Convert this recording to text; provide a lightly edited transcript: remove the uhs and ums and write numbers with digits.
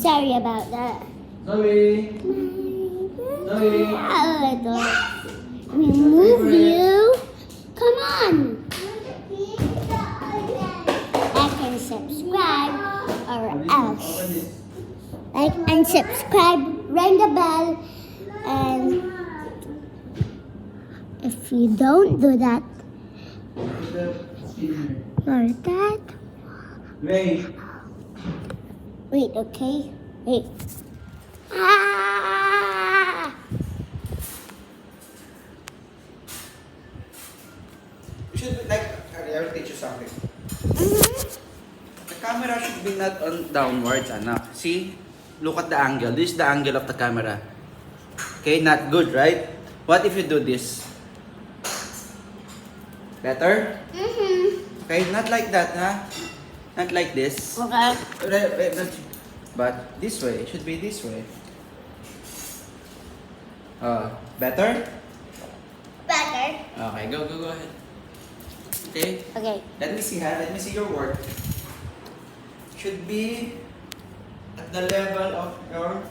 Sorry about that. Zoe! Zoe! A little. Remove you. Come on. Like and subscribe or else. Open this. Like and subscribe, ring the bell, and if you don't do that, Put the skin or that, here. wait, okay? Wait. Ah! You should like, I will teach you something. Mhm. The camera should be not on downwards, anak. See? Look at the angle. This is the angle of the camera. Okay, not good, right? What if you do this? Better? Mhm. Okay, not like that, huh? Not like this. Okay. But this way. It should be this way. Better? Better. Okay, go ahead. Okay. Okay. Let me see, ha? Let me see your work. Should be at the level of your